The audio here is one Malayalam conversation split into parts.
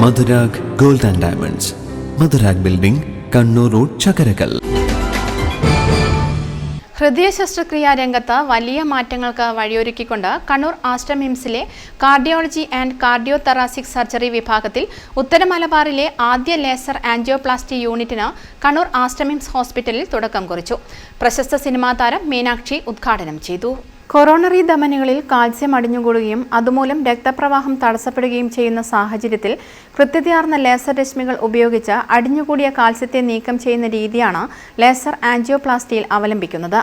Madhurag gold and diamonds, Madhurag building, Kannur road, Chakkarakkal. ഹൃദയ ശസ്ത്രക്രിയാ രംഗത്ത് വലിയ മാറ്റങ്ങൾക്ക് വഴിയൊരുക്കിക്കൊണ്ട് കണ്ണൂർ ആസ്റ്റർ മിംസിലെ cardiology and cardio thoracic surgery വിഭാഗത്തിൽ ഉത്തര മലബാറിലെ ആദ്യ ലേസർ ആൻജിയോപ്ലാസ്റ്റി യൂണിറ്റിന് കണ്ണൂർ ആസ്റ്റർ മിംസ് ഹോസ്പിറ്റലിൽ തുടക്കം കുറിച്ചു. പ്രശസ്ത സിനിമാ താരം മീനാക്ഷി ഉദ്ഘാടനം ചെയ്തു. കൊറോണറി ധമനികളിൽ കാൽസ്യം അടിഞ്ഞുകൂടുകയും അതുമൂലം രക്തപ്രവാഹം തടസ്സപ്പെടുകയും ചെയ്യുന്ന സാഹചര്യത്തിൽ കൃത്യതയാർന്ന ലേസർ രശ്മികൾ ഉപയോഗിച്ച് അടിഞ്ഞുകൂടിയ കാൽസ്യത്തെ നീക്കം ചെയ്യുന്ന രീതിയാണ് ലേസർ ആൻജിയോപ്ലാസ്റ്റിയിൽ അവലംബിക്കുന്നത്.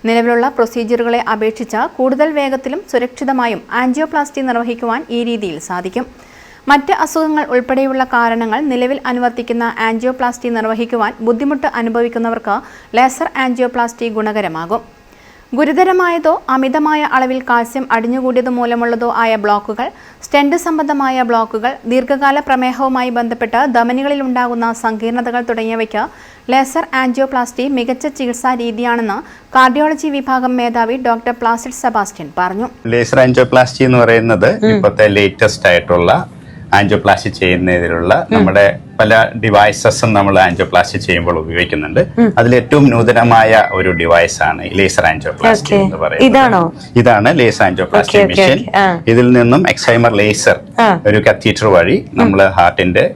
നിലവിലുള്ള പ്രൊസീജിയറുകളെ അപേക്ഷിച്ച് കൂടുതൽ വേഗത്തിലും സുരക്ഷിതമായും ആൻജിയോപ്ലാസ്റ്റി നിർവഹിക്കുവാൻ ഈ രീതിയിൽ സാധിക്കും. മറ്റ് അസുഖങ്ങൾ ഉൾപ്പെടെയുള്ള കാരണങ്ങൾ നിലവിൽ അനുവർത്തിക്കുന്ന ആൻജിയോപ്ലാസ്റ്റി നിർവഹിക്കുവാൻ ബുദ്ധിമുട്ട് അനുഭവിക്കുന്നവർക്ക് ലേസർ ആൻജിയോപ്ലാസ്റ്റി ഗുണകരമാകും. ഗുരുതരമായതോ അമിതമായ അളവിൽ കാൽസ്യം അടിഞ്ഞുകൂടിയത് മൂലമുള്ളതോ ആയ ബ്ലോക്കുകൾ, സ്റ്റെന്റ് സംബന്ധമായ ബ്ലോക്കുകൾ, ദീർഘകാല പ്രമേഹവുമായി ബന്ധപ്പെട്ട് ധമനികളിൽ ഉണ്ടാകുന്ന സങ്കീർണതകൾ തുടങ്ങിയവയ്ക്ക് ലേസർ ആൻജിയോപ്ലാസ്റ്റി മികച്ച ചികിത്സാ രീതിയാണെന്ന് കാർഡിയോളജി വിഭാഗം മേധാവി ഡോക്ടർ പ്ലാസിഡ് സെബാസ്റ്റ്യൻ പറഞ്ഞു. ലേസർ ആൻജിയോപ്ലാസ്റ്റി എന്ന് പറയുന്നത് ഇപ്പോഴത്തെ ലേറ്റസ്റ്റ് ആയിട്ടുള്ള ആൻജിയോപ്ലാസ്റ്റി ചെയ്യുന്നതിലുള്ള നമ്മുടെ പല ഡിവൈസസും നമ്മൾ ആൻജിയോപ്ലാസ്റ്റി ചെയ്യുമ്പോൾ ഉപയോഗിക്കുന്നുണ്ട്. അതിൽ ഏറ്റവും നൂതനമായ ഒരു ഡിവൈസ് ആണ് ലേസർ ആൻജിയോപ്ലാസ്റ്റി എന്ന് പറയുന്നത്. ഇതാണ് ലേസർ ആൻജിയോപ്ലാസ്റ്റി മെഷീൻ. ഇതിൽ നിന്നും എക്സൈമർ ലേസർ ഒരു കത്തീറ്റർ വഴി നമ്മൾ ഹാർട്ടിന്റെ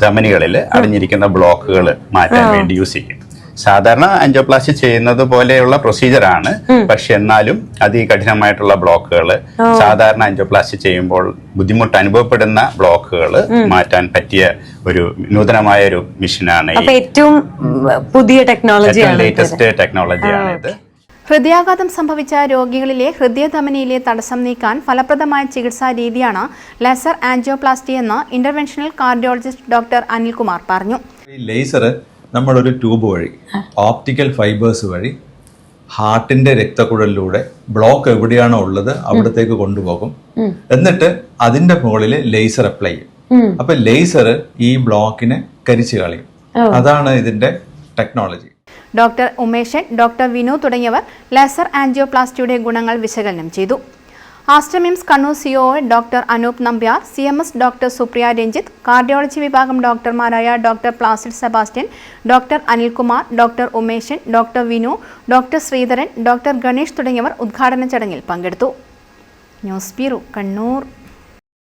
ധമനികളിൽ അടഞ്ഞിരിക്കുന്ന ബ്ലോക്കുകൾ മാറ്റാൻ വേണ്ടി യൂസ് ചെയ്യും. സാധാരണ ആൻജിയോപ്ലാസ്റ്റി ചെയ്യുന്നത് പോലെയുള്ള പ്രൊസീജിയർ ആണ്, പക്ഷെ എന്നാലും അതികഠിനമായിട്ടുള്ള ബ്ലോക്കുകൾ, സാധാരണ ആൻജിയോപ്ലാസ്റ്റി ചെയ്യുമ്പോൾ ബുദ്ധിമുട്ട് അനുഭവപ്പെടുന്ന ബ്ലോക്കുകൾ മാറ്റാൻ പറ്റിയ ഒരു നൂതനമായ ഒരു മെഷീനാണ്. ഏറ്റവും പുതിയ ടെക്നോളജിയാണ്, ലേറ്റസ്റ്റ് ടെക്നോളജിയാണ് ഇത്. ഹൃദയാഘാതം സംഭവിച്ച രോഗികളിലെ ഹൃദയധമനിയിലെ തടസ്സം നീക്കാൻ ഫലപ്രദമായ ചികിത്സാ രീതിയാണ് ലേസർ ആൻജിയോപ്ലാസ്റ്റി എന്ന് ഇന്റർവെൻഷണൽ കാർഡിയോളജിസ്റ്റ് ഡോക്ടർ അനിൽകുമാർ പറഞ്ഞു. ലേസർ നമ്മളൊരു ട്യൂബ് വഴി, ഓപ്റ്റിക്കൽ ഫൈബേഴ്സ് വഴി ഹാർട്ടിന്റെ രക്തക്കുഴലിലൂടെ ബ്ലോക്ക് എവിടെയാണോ ഉള്ളത് അവിടത്തേക്ക് കൊണ്ടുപോകും. എന്നിട്ട് അതിന്റെ മുകളിൽ ലേസർ അപ്ലൈ ചെയ്യും. അപ്പൊ ലേസർ ഈ ബ്ലോക്കിനെ കരിച്ചു കളയും. അതാണ് ഇതിന്റെ technology. Doctor Umeshan, doctor Vinu തുടങ്ങിയവർ ലേസർ ആൻജിയോപ്ലാസ്റ്റിയുടെ ഗുണങ്ങൾ വിശകലനം ചെയ്തു. Aster MIMS Kannur CEO doctor Anoop Nambiar, CMS doctor Supriya Ranjith, cardiology വിഭാഗം ഡോക്ടർമാരായ doctor Placid Sebastian, doctor Anilkumar, doctor Umeshan, doctor Vinu, doctor Sreedharan, doctor Ganesh തുടങ്ങിയവർ ഉദ്ഘാടന ചടങ്ങിൽ പങ്കെടുത്തു. News bureau, Kannur.